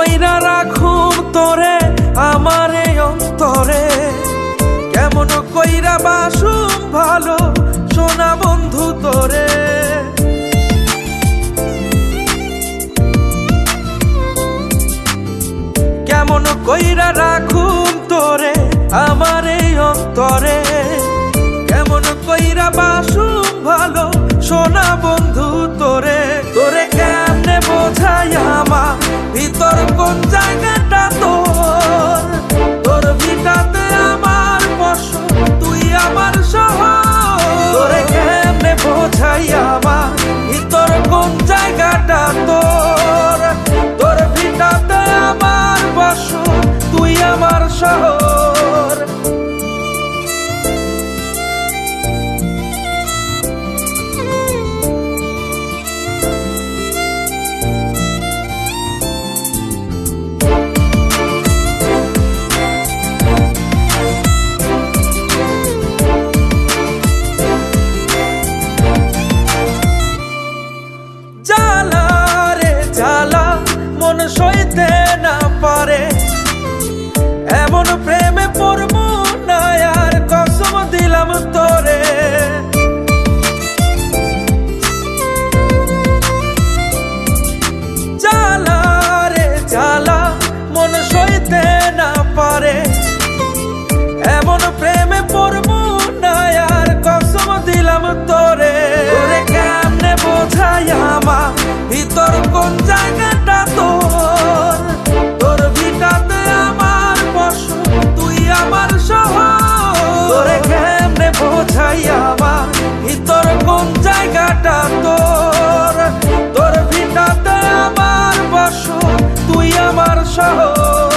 কইরা রাখুম তোরে আমার এই অন্তরে, কেমন কইরা বাসুম ভালো সোনা বন্ধু তোরে। কেমন কইরা রাখুম তোরে আমার এই অন্তরে, কেমন কইরা বাসুম ভালো সোনা বন্ধু তোরে। তোরে কেমনে বোঝাই আমার ভিতর কোন জায়গাটা তোর, তোর ভিটাতে আমার বসো তুই আমার শহর। তোরে কেমনে বোঝাই আমার ভিতর কোন জায়গাটা তোর, তোর ভিটাতে আমার বসো তুই আমার শহর। জ্বালা রে জ্বালা মন সইতে না পারে, এমন প্রেমে পড়বো না আর কসম দিলাম তোরে। জ্বালা রে জ্বালা মন সইতে না পারে, এমন প্রেমে পড়বো না আর কসম দিলাম তোরে। তোরে কেমনে বোঝাই আমার ভিতর কোন জায়গাটা তোর, তোর ভিটাতে আমার বসো তুই আমার শহর। তোরে কেমনে বোঝাই আমার ভিতর কোন জায়গাটা তোর, তোর ভিটাতে আমার বসো তুই আমার শহর।